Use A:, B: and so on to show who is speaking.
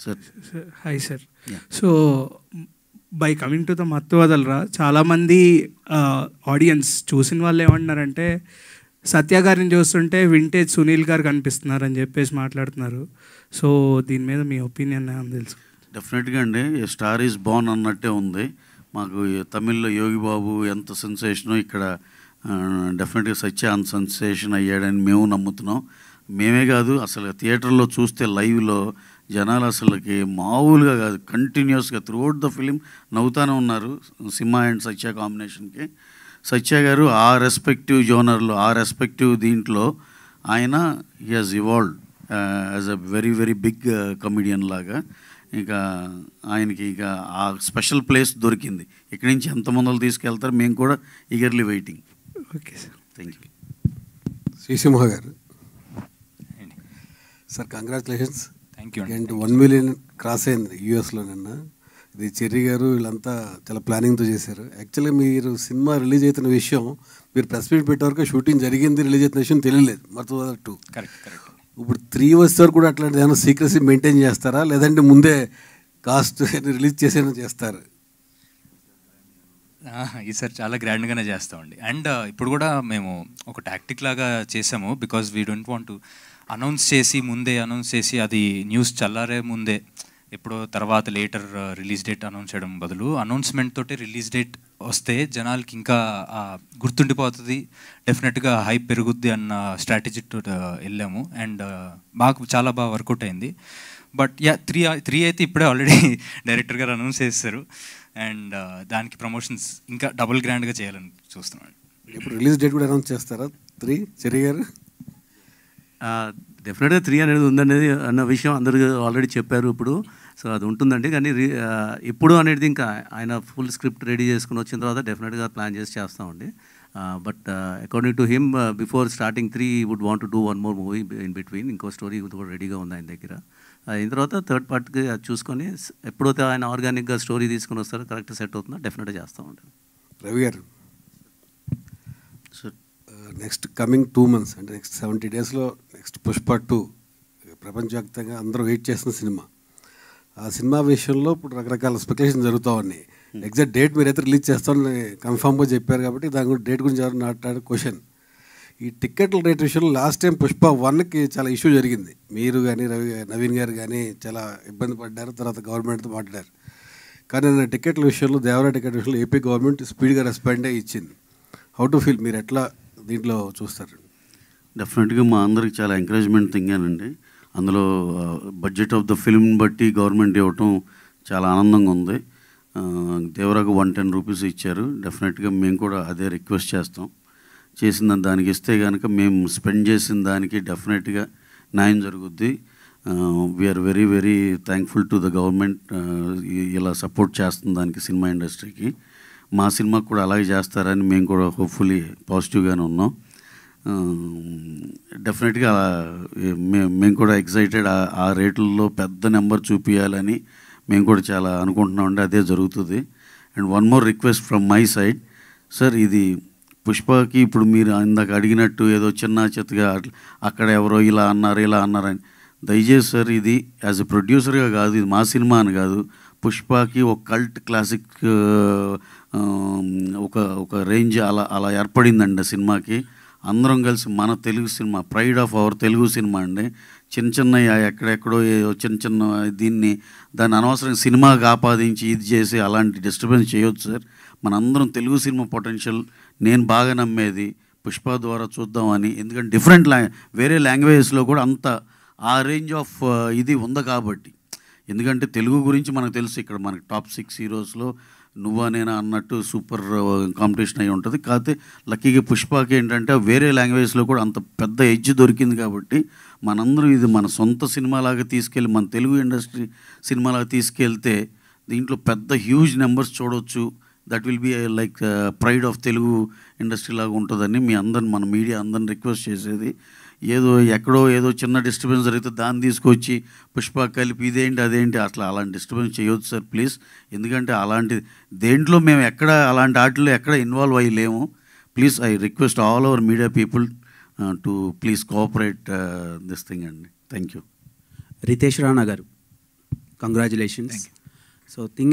A: Sir.
B: Hi sir. So by coming to the మత్తు వదలరా, చాలామంది audience చూసిన వాళ్ళు ఏమంటున్నారంటే సత్య గారిని చూస్తుంటే వింటేజ్ సునీల్ గారు కనిపిస్తున్నారు అని చెప్పేసి మాట్లాడుతున్నారు. సో దీని మీద మీ ఒపీనియన్ ఏమని తెలుసు?
A: డెఫినెట్గా అండి, స్టార్ ఈజ్ బోర్న్ అన్నట్టే ఉంది. మాకు తమిళ్లో యోగి బాబు ఎంత సెన్సేషనో ఇక్కడ డెఫినెట్గా సత్య అంత సెన్సేషన్ అయ్యాడని మేము నమ్ముతున్నాం. మేమే కాదు, అసలు థియేటర్లో చూస్తే లైవ్లో జనాలు అసలుకి మామూలుగా కాదు, కంటిన్యూస్గా త్రూఅవుట్ ద ఫిలిం నవ్వుతూనే ఉన్నారు సింహ అండ్ సత్య కాంబినేషన్కి. సత్య గారు ఆ రెస్పెక్టివ్ జోనర్లో, ఆ రెస్పెక్టివ్ దీంట్లో ఆయన he has evolved as a very very big comedian లాగా. ఇక ఆయనకి ఇక ఆ స్పెషల్ ప్లేస్ దొరికింది. ఇక్కడి నుంచి ఎంతమందిలో తీసుకెళ్తారు, మేము కూడా eagerly waiting.
B: Okay sir,
A: thank you.
C: Srisimha గారు sir, congratulations.
D: Thank you.
C: And 1 million cross అయింది యూఎస్లో నిన్న. ఇది చెర్రీ గారు వీళ్ళంతా చాలా ప్లానింగ్తో చేశారు. యాక్చువల్గా మీరు సినిమా రిలీజ్ అవుతున్న విషయం మీరు ప్రెస్ మీట్ పెట్టే వరకు షూటింగ్ జరిగింది, రిలీజ్ అవుతున్న విషయం తెలియలేదు. మత్తు 2
D: కరెక్ట్.
C: ఇప్పుడు 3 వచ్చే వరకు కూడా అట్లాంటిది ఏమైనా సీక్రెసీ మెయింటైన్ చేస్తారా, లేదంటే ముందే కాస్ట్ రిలీజ్ చేసేనా చేస్తారు?
D: ఈసారి చాలా గ్రాండ్గానే చేస్తామండి. అండ్ ఇప్పుడు కూడా మేము ఒక టాక్టిక్ లాగా చేసాము. Because we don't want to announce చేసి అది న్యూస్ చల్లారే ముందే ఎప్పుడో తర్వాత లేటర్ రిలీజ్ డేట్ అనౌన్స్ చేయడం బదులు అనౌన్స్మెంట్ తోటి రిలీజ్ డేట్ వస్తే జనాలకి ఇంకా గుర్తుండిపోతుంది, డెఫినెట్గా హైప్ పెరుగుద్ది అన్న స్ట్రాటజీతో వెళ్ళాము. అండ్ మాకు చాలా బాగా వర్కౌట్ అయింది. బట్ యా 3 అయితే ఇప్పుడే ఆల్రెడీ డైరెక్టర్ గారు అనౌన్స్ చేస్తారు. అండ్ దానికి ప్రమోషన్స్ ఇంకా డబుల్ గ్రాండ్గా చేయాలని చూస్తున్నాను.
C: ఇప్పుడు రిలీజ్ డేట్ కూడా అనౌన్స్ చేస్తారా 3 చెర్రీ గారు?
E: డెఫినెట్గా 3 అనేది ఉందనేది అన్న విషయం అందరూ ఆల్రెడీ చెప్పారు ఇప్పుడు. సో అది ఉంటుందండి. కానీ ఇప్పుడు అనేది ఇంకా ఆయన ఫుల్ స్క్రిప్ట్ రెడీ చేసుకుని వచ్చిన తర్వాత డెఫినెట్గా ప్లాన్ చేసి చేస్తామండి. But according to him before starting 3 would want to do 1 more movie in between. ఇంకో స్టోరీ కూడా రెడీగా ఉంది ఆయన దగ్గర. అయిన తర్వాత థర్డ్ పార్ట్కి అది చూసుకొని ఎప్పుడైతే ఆయన ఆర్గానిక్గా స్టోరీ తీసుకొని వస్తారో కరెక్ట్ సెట్ అవుతుందో డెఫినెట్గా చేస్తామండి.
C: రవి గారు, నెక్స్ట్ కమింగ్ 2 months అంటే నెక్స్ట్ 70 daysలో నెక్స్ట్ పుష్ప 2 ప్రపంచవ్యాప్తంగా అందరూ వెయిట్ చేస్తున్న సినిమా. ఆ సినిమా విషయంలో ఇప్పుడు రకరకాల స్పెక్యులేషన్ జరుగుతూ ఉన్నాయి. ఎగ్జాక్ట్ డేట్ మీరైతే రిలీజ్ చేస్తామని కన్ఫామ్గా చెప్పారు కాబట్టి దాని డేట్ గురించి ఎవరు నాటాడు క్వశ్చన్. ఈ టికెట్ల రేట్ విషయంలో లాస్ట్ టైం పుష్ప 1కి చాలా ఇష్యూ జరిగింది. మీరు కానీ నవీన్ గారు కానీ చాలా ఇబ్బంది పడ్డారు, తర్వాత గవర్నమెంట్తో మాట్లాడారు. కానీ నేను టికెట్ల విషయంలో, దేవరా టికెట్ విషయంలో ఏపీ గవర్నమెంట్ స్పీడ్గా రెస్పాండ్ అయ్యి ఇచ్చింది. హౌ టు ఫీల్, మీరు ఎట్లా దీంట్లో చూస్తారు?
A: డెఫినెట్గా మా అందరికి చాలా ఎంకరేజ్మెంట్ థింగేనండి. అందులో బడ్జెట్ ఆఫ్ ద ఫిల్మ్ బట్టి గవర్నమెంట్ ఇవ్వటం చాలా ఆనందంగా ఉంది. దేవరాకు 110 రూపీస్ ఇచ్చారు. డెఫినెట్గా మేము కూడా అదే రిక్వెస్ట్ చేస్తాం. చేసిన దానికి ఇస్తే కనుక మేము స్పెండ్ చేసిన దానికి డెఫినెట్గా న్యాయం జరుగుద్ది. We are very very thankful to the government ఇలా సపోర్ట్ చేస్తుంది దానికి, సినిమా ఇండస్ట్రీకి. మా సినిమాకి కూడా అలాగే చేస్తారని మేము కూడా హోప్ఫుల్లీ పాజిటివ్గానే ఉన్నాం. డెఫినెట్గా మేము కూడా ఎక్సైటెడ్. ఆ రేట్లలో పెద్ద నెంబర్ చూపించాలని మేము కూడా చాలా అనుకుంటున్నామండి. అదే జరుగుతుంది. And 1 more request from my side. Sir, ఇది పుష్పకి ఇప్పుడు మీరు ఇందాక అడిగినట్టు ఏదో చిన్న చెత్తగా అక్కడ ఎవరో ఇలా అన్నారని, దయచేసి సార్ ఇది యాజ్ ఎ ప్రొడ్యూసర్గా కాదు, ఇది మా సినిమా అని కాదు, పుష్పకి ఒక కల్ట్ క్లాసిక్ ఒక రేంజ్ అలా ఏర్పడిందండి సినిమాకి. అందరం కలిసి మన Telugu cinema, pride of our Telugu cinema అండి. చిన్న ఎక్కడెక్కడో చిన్న దాన్ని అనవసరంగా సినిమాకి ఆపాదించి ఇది చేసి అలాంటి డిస్టర్బెన్స్ చేయొచ్చు సార్. మనందరం తెలుగు సినిమా పొటెన్షియల్ నేను బాగా నమ్మేది పుష్ప ద్వారా చూద్దామని. ఎందుకంటే డిఫరెంట్ వేరే లాంగ్వేజెస్లో కూడా అంత ఆ రేంజ్ ఆఫ్ ఇది ఉంది కాబట్టి. ఎందుకంటే తెలుగు గురించి మనకు తెలుసు, ఇక్కడ మనకి టాప్ 6 హీరోస్లో నువ్వా నేనా అన్నట్టు సూపర్ కాంపిటీషన్ అయి ఉంటుంది. కాకపోతే లక్కీగా పుష్పకి ఏంటంటే వేరే లాంగ్వేజ్లో కూడా అంత పెద్ద ఎడ్జ్ దొరికింది కాబట్టి మనందరం ఇది మన సొంత సినిమాలాగా తీసుకెళ్ళి, మన తెలుగు ఇండస్ట్రీ సినిమాలాగా తీసుకెళ్తే దీంట్లో పెద్ద హ్యూజ్ నెంబర్స్ చూడవచ్చు. That will be like pride of Telugu industry లాగా ఉంటుందని మన మీడియా అందరిని రిక్వెస్ట్ చేసేది. ఎక్కడో ఏదో చిన్న డిస్టర్బెన్స్ జరిగితే దాన్ని తీసుకొచ్చి పుష్ప కలిపి ఇదేంటి అదేంటి అలాంటి డిస్టర్బెన్స్ చేయొద్దు సార్ ప్లీజ్. ఎందుకంటే అలాంటి దేంట్లో మేము అలాంటి వాటిలో ఎక్కడ ఇన్వాల్వ్ అయ్యలేము. Please I request all our media people to please cooperate this thing అండి. Thank you.
F: రితేష్ రాణా గారు, కంగ్రాచులేషన్స్. So thing